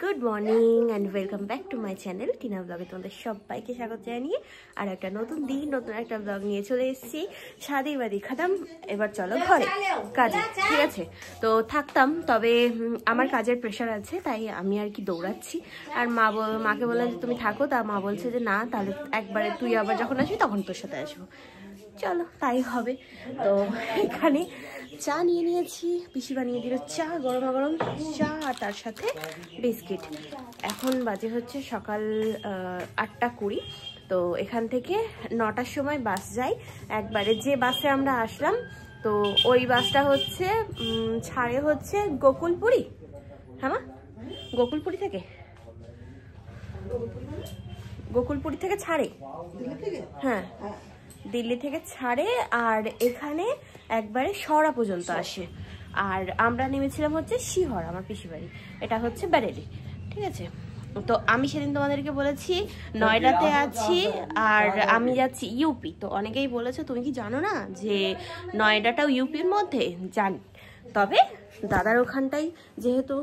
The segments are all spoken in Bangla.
Good morning and welcome back to my channel Tina ব্লগে তোমাদের সবাইকে স্বাগত জানিয়ে আর একটা নতুন দিন নতুন একটা ব্লগ নিয়ে চলে এসেছি। শাদি বাদি খাতাম, এবার চলো ঘরে কাজে। ঠিক আছে, তো থাকতাম, তবে আমার কাজের প্রেশার আছে তাই আমি আর কি দৌড়াচ্ছি। আর মাকে বললাম যে তুমি থাকো, তা মা বলছে যে না, তাহলে একবারে তুই আবার যখন আসবি তখন তোর সাথে আসবো। চলো তাই হবে। তো এখানে চা নিয়ে নিয়েছি, পিসি বানিয়ে দিল চা, গরমা গরম চা আর তার সাথে বিস্কিট। এখন বাজে হচ্ছে সকাল 8:20। তো এখান থেকে 9টার সময় বাস যায় একবারে, যে বাসে আমরা আসলাম। তো ওই বাসটা হচ্ছে ছাড়ে হচ্ছে গোকুলপুরি। হ্যাঁ মা, গোকুলপুরি থেকে ছাড়ে। হ্যাঁ, দিল্লি থেকে ছাড়ে আর এখানে একবারে সরা পর্যন্ত আসে। আর আমরা নেমেছিলাম হচ্ছে শিহর, আমার পিসি বাড়ি, এটা হচ্ছে ব্যারেলি। ঠিক আছে, তো আমি সেদিন তোমাদেরকে বলেছি নয়ডাতে আছি আর আমি যাচ্ছি ইউপি। তো অনেকেই বলেছে তুমি কি জানো না যে নয়ডাটাও ইউপির মধ্যে? জানি, তবে দাদার ওখানটাই যেহেতু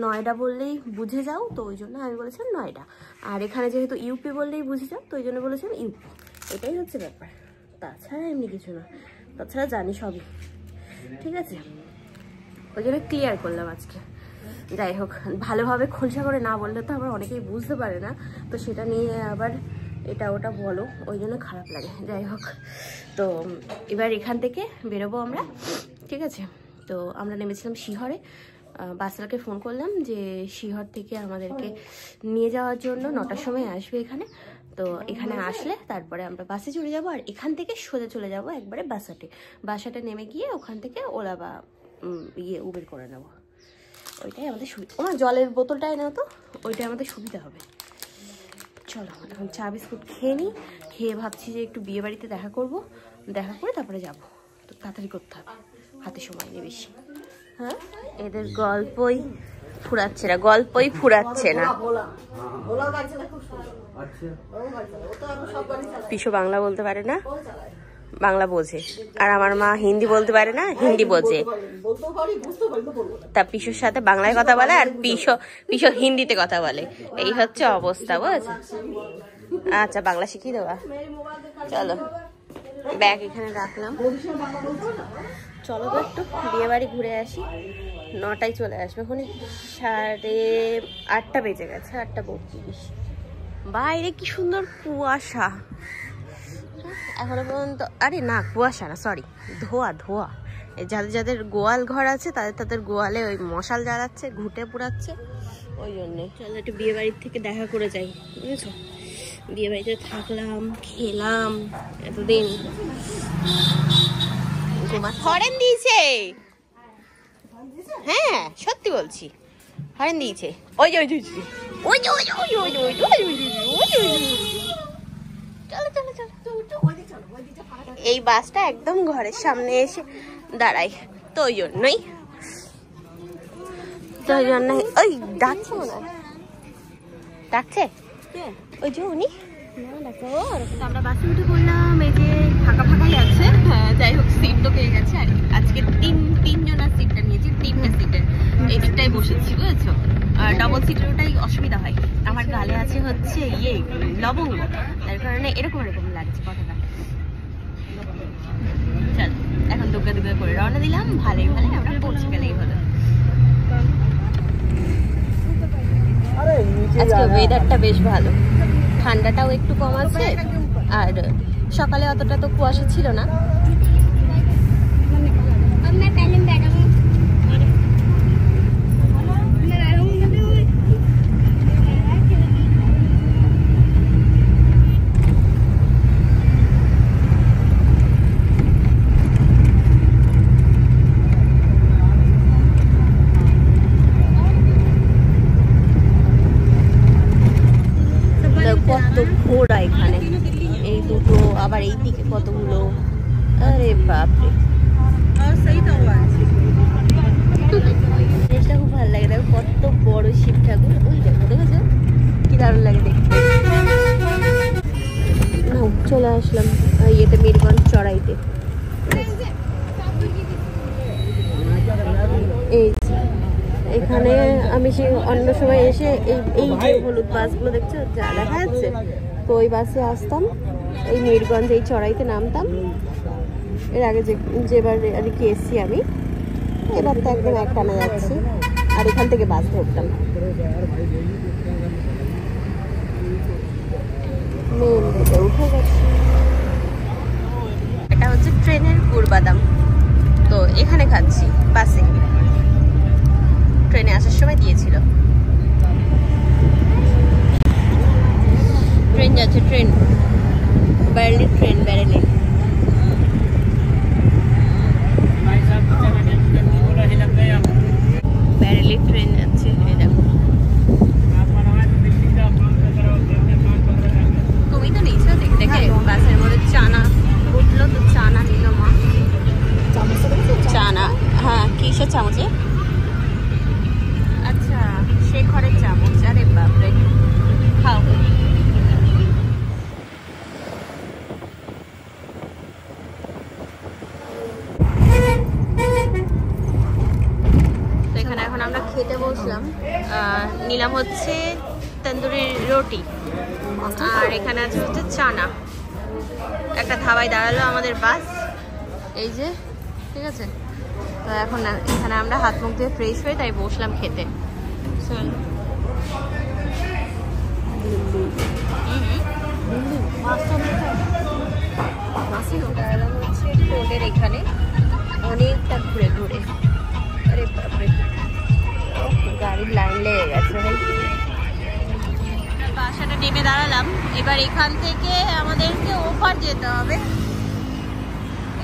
নয়ডা বললেই বুঝে যাও, তো ওই জন্য আমি বলেছিলাম নয়ডা। আর এখানে যেহেতু ইউপি বললেই বুঝে যাও, তো ওই জন্য বলেছিলাম ইউপি। এটাই হচ্ছে ব্যাপার, তাছাড়া এমনি কিছু না, তাছাড়া জানি সবই। ঠিক আছে, ওই জন্য ক্লিয়ার করলাম আজকে। যাই হোক, ভালোভাবে খোলসা করে না বললে তো আবার অনেকেই বুঝতে পারে না, তো সেটা নিয়ে আবার এটা ওটা বলো, ওই জন্য খারাপ লাগে। যাই হোক, তো এবার এখান থেকে বেরোবো আমরা। ঠিক আছে, তো আমরা নেমেছিলাম শিহরে। বাসটাকে ফোন করলাম যে শিহর থেকে আমাদেরকে নিয়ে যাওয়ার জন্য 9টার সময় আসবে এখানে। তো এখানে আসলে তারপরে আমরা বাসে চলে যাব আর এখান থেকে সোজা চলে যাব একবারে বাসাটে নেমে গিয়ে ওখান থেকে ওলা বা উবের করে নেব। ওইটাই আমাদের সুবিধা। আমার জলের বোতলটাই নাও তো, ওইটাই আমাদের সুবিধা হবে। চলো এখন চা বিস্কুট খেয়ে নিই, খেয়ে ভাবছি যে একটু বিয়ে বাড়িতে দেখা করে তারপরে যাব। তো তাড়াতাড়ি করতে হবে, হাতে সময় নেই বেশি। হ্যাঁ, এদের গল্পই ফুরাচ্ছে না। পিসো বাংলা বলতে পারে না, বাংলা বোঝে। আর আমার মা হিন্দি বলতে পারে না, হিন্দি বোঝে। তা পিসোর সাথে বাংলায় কথা বলে আর পিসো হিন্দিতে কথা বলে। এই হচ্ছে অবস্থা, বুঝেছো? আচ্ছা, বাংলা শিখিয়ে দেবা। চলো, ব্যাগ এখানে রাখলাম। চলো তো একটু বিয়ে বাড়ি ঘুরে আসি। 9টায় চলে আসবে, ওখানে 8:30 বেজে গেছে, 8:32। বাইরে কি সুন্দর কুয়াশা এখনো পর্যন্ত। আরে না, কুয়াশা না, সরি, ধোয়া। যাদের গোয়াল ঘর আছে তাদের গোয়ালে ওই মশাল জ্বালাচ্ছে, ঘুটে পুড়াচ্ছে, ওই জন্যে। চলো একটু বিয়ে বাড়ির থেকে দেখা করে যাই, বুঝেছো? বিয়ে বাড়িতে থাকলাম, খেলাম এতদিন। হরেন দিয়েছে, হ্যাঁ সত্যি বলছি, হরেন দিয়েছে। এই বাসটা একদম ঘরের সামনে এসে দাঁড়াই, তো ওই জন্যই ওই ডাকছে, মনে হয় ডাকছে ওই যে উনি। আমরা বাসে উঠে পড়লাম, এই যে ফাঁকাই আছে। হ্যাঁ, যাই হোক, সিট তো পেয়ে গেছে। আর আজকে তিনজনের সিটটা নিয়েছি, 3টে সিটের এই দিকটাই বসেছি, বুঝেছো? ডবল সিটের ওটাই অসুবিধা হয়। আমার গালে আছে হচ্ছে লবঙ্গ, তার কারণে এরকম লাগছে কথাটা। চল এখন দুগ্গা করে রওনা দিলাম। ভালোই আমরা পৌঁছে গেলেই হলো। আজকে ওয়েদারটা বেশ ভালো, ঠান্ডাটাও একটু কম আছে আর সকালে অতটা তো কুয়াশা ছিল না। কত ঘোড়া এখানে, এই দুটো, আবার এই দিকে কতগুলো। আরে বাপরে, জিনিসটা খুব ভালো লাগে। দেখো কত বড় শিব ঠাকুর, ওই দেখেছো কি দারুণ লাগে দেখতে। চলে আসলাম ইয়েতে, মিরগঞ্জ চড়াইতে। এখানে আমি সেই অন্য সময় এসে এই যে হলুদ বাসগুলো দেখছো যা দেখা যাচ্ছে, তো ওই বাসে আসতাম, এই মিরগঞ্জ এই চড়াইতে নামতাম। এর আগে যেবার আর কি এসছি আমি, এবার তো একদম একটানা যাচ্ছি, আর এখান থেকে বাস ধরতাম। মেন রোডে উঠে গেছি। এটা হচ্ছে ট্রেনের গুড়বাদাম, তো এখানে খাচ্ছি বাসে, ট্রেনে আসার সময় দিয়েছিল। ট্রেন যাচ্ছে, train Bareilly, train Bareilly. Bareilly train যাচ্ছে, এই দেখো। তুমি তো নিয়েছো দেখে দেখে বাসের মধ্যে চানা উঠলো, তো চানা নিল মা। চানা, হ্যাঁ কিসের চামচে? আচ্ছা শেখরের চামচ। আরে বাপরে, খাও। তো এখানে এখন আমরা খেতে বসলাম, নিলাম হচ্ছে তন্দুরি রুটি, আর এখানে আছে হচ্ছে চানা। একটা ধাবায় দাঁড়ালো আমাদের বাস, এই যে, ঠিক আছে। তো এখন এখানে আমরা হাত মুখ দিয়ে ফ্রেশ হয়ে তাই বসলাম খেতে। রোডের এখানে অনেকটা ঘুরে ঘুরে, আরে বাপরে গাড়ির লাইন লেগে গেছে ভাই। বাসাটা নেমে দাঁড়ালাম, এবার এখান থেকে আমাদেরকে ওপার যেতে হবে।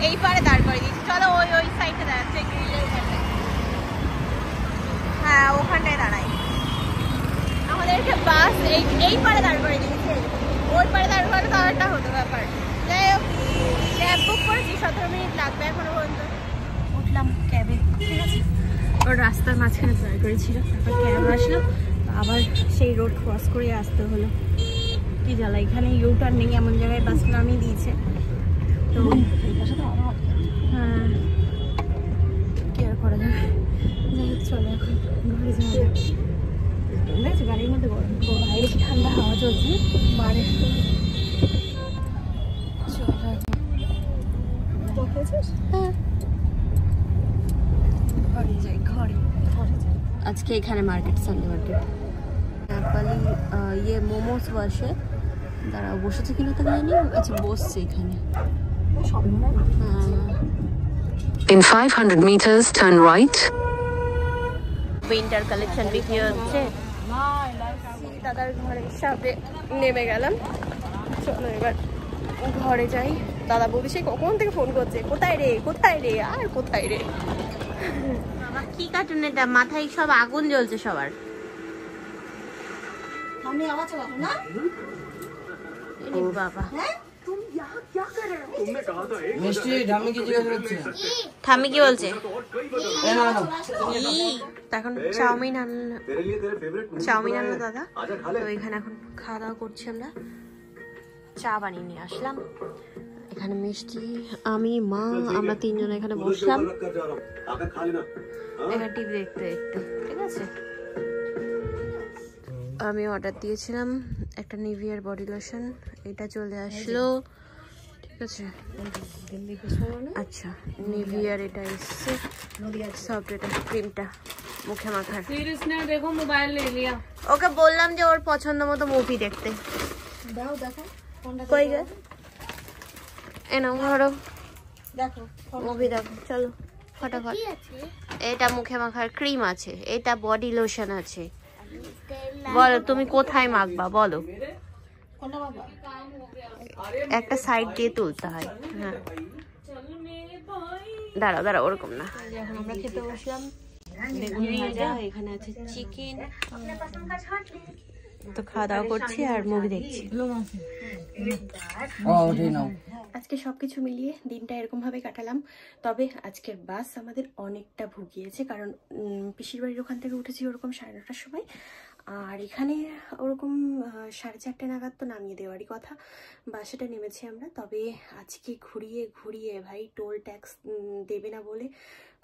এই পারে দাঁড় করে দিয়েছি, চলো ওই সাইডে দাঁড়াচ্ছে, হ্যাঁ ওখানটায় দাঁড়াই। আমাদেরকে বাস এই পারে দাঁড় করে দিয়েছে, ওই পারে দাঁড় করে তাও একটা হতো ব্যাপার। যাই হোক, ক্যাব বুক করেছি, 17 মিনিট লাগবে এখনো পর্যন্ত। উঠলাম ক্যাবে, ঠিক আছে। ওর রাস্তার মাঝখানে দাঁড় করেছিল, তারপর ক্যাব আসলো, আবার সেই রোড ক্রস করে আসতে হলো। কি জ্বালা, এখানে ইউটার্ন নেই, এমন জায়গায় বাস নামিয়ে দিয়েছে। তো হ্যাঁ কি আর করা যাবে, যাই হোক চলো এখন ঘরে যাওয়া যাক। দেখছো গাড়ির মধ্যে গরম, বাইরে কি ঠান্ডা হাওয়া চলছে, বাইরে ঘরে যাই, ঘরে যাই। আজকে এখানে মার্কেট, সানডে মার্কেট। নেপালি ইয়ে মোমোস বসে, দাঁড়াও বসেছে কিনা তো জানি। আচ্ছা বসছে এখানে। In 500 meters, turn right. Winter collection বিক্রি হচ্ছে। দাদার ঘরের সামনে নেমে গেলাম, চলো এবার ঘরে যাই। দাদা বলবি সে কখন থেকে ফোন করছে, কোথায় রে কোথায় রে আর কোথায় রে। বাবা কি কার্টুন এটা, মাথায় সব আগুন জ্বলছে সবার। আমি আওয়াজ চালাবো না বাবা। ঠাম্মি কি বলছে? এখন চাউমিন আনলো দাদা। তো এখানে এখন খাওয়া দাওয়া করছি আমরা। চা বানিয়ে নিয়ে আসলাম, এখানে মিষ্টি, আমি, মা, আমরা তিনজন এখানে বসলাম এখানে টিভি দেখতে দেখতে, ঠিক আছে। আমি অর্ডার দিয়েছিলাম একটা নিভিয়ার বডি লোশন, এটা চলে আসলো, ঠিক আছে। আচ্ছা নিভিয়ার এটা এসছে, সফট এটা ক্রিমটা মুখে মাখার। দেখো মোবাইল লে লিয়া, ওকে বললাম যে ওর পছন্দ মতো মুভি দেখতে দাও। দেখো কই গে, এনো ধরো, দেখো মুভি দেখো, চলো ফটাফট। এটা মুখে মাখার ক্রিম আছে, এটা বডি লোশন আছে। বলো তুমি কোথায় মাখবা বলো, একটা সাইড দিয়ে তুলতে হয়। হ্যাঁ দাঁড়াও দাঁড়াও, ওরকম না। এখন আমরা খেতে বসলাম, এখানে আছে চিকেন, তো খাওয়া দাওয়া করছি আর মুভি দেখছি। আজকে সবকিছু মিলিয়ে দিনটা এরকম ভাবে কাটালাম। তবে আজকের বাস আমাদের অনেকটা ভুগিয়েছে, কারণ পিসির বাড়ির ওখান থেকে উঠেছি ওরকম 9:30টার সময়, আর এখানে ওরকম 4:30 নাগাদ তো নামিয়ে দেওয়ারই কথা, বাসাটা নেমেছি আমরা। তবে আজকে ঘুরিয়ে ঘুরিয়ে ভাই টোল ট্যাক্স দেবে না বলে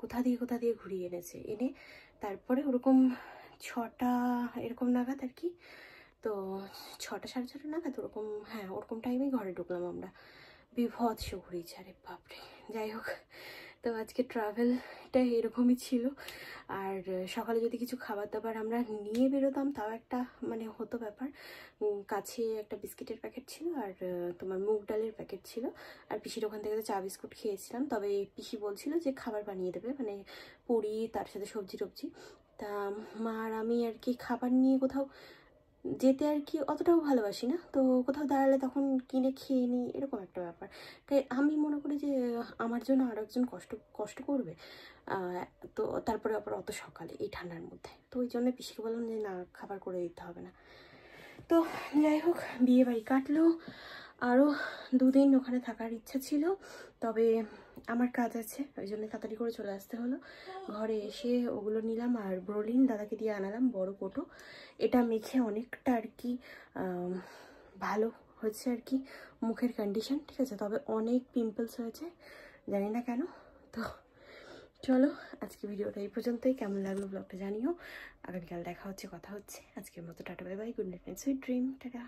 কোথা দিয়ে ঘুরিয়ে এনে তারপরে ওরকম 6টা এরকম নাগাদ আর কি, তো 6টা 6:30 নাগাদ ওরকম, হ্যাঁ ওরকম টাইমেই ঘরে ঢুকলাম আমরা। বিভৎস ঘুরিয়েছে, আরে বাপরে। যাই হোক, তো আজকে ট্রাভেলটা এরকমই ছিল। আর সকালে যদি কিছু খাবার দাবার আমরা নিয়ে বেরোতাম তাও একটা মানে হতো ব্যাপার। কাছে একটা বিস্কিটের প্যাকেট ছিল আর তোমার মুগ ডালের প্যাকেট ছিল, আর পিসির ওখান থেকে তো চা বিস্কুট খেয়েছিলাম। তবে পিসি বলছিল যে খাবার বানিয়ে দেবে, মানে পুরি তার সাথে সবজি টবজি। তা মা আর আমি আর কি খাবার নিয়ে কোথাও যেতে আর কি অতটাও ভালোবাসি না, তো কোথাও দাঁড়ালে তখন কিনে খেয়ে নিই, এরকম একটা ব্যাপার। তাই আমি মনে করি যে আমার জন্য আরও একজন কষ্ট করবে, তো তারপরে আবার অত সকালে এই ঠান্ডার মধ্যে, তো ওই জন্য পিসিকে বললাম যে না, খাবার করে দিতে হবে না। তো যাই হোক, বিয়ে বাড়ি কাটলো। আরও 2 দিন ওখানে থাকার ইচ্ছা ছিল, তবে আমার কাজ আছে, ওই জন্য তাড়াতাড়ি করে চলে আসতে হলো। ঘরে এসে ওগুলো নিলাম, আর ব্রোলিন দাদাকে দিয়ে আনালাম বড় কোটো। এটা মেখে অনেকটা আর কি ভালো হয়েছে আর কি মুখের কন্ডিশন, ঠিক আছে। তবে অনেক পিম্পলস হয়েছে, জানি না কেন। তো চলো, আজকে ভিডিওটা এই পর্যন্তই। কেমন লাগলো ব্লগটা জানিও। আগামীকাল দেখা হচ্ছে, কথা হচ্ছে। আজকের মতো tata, bye bye, good night, sweet dream, tata.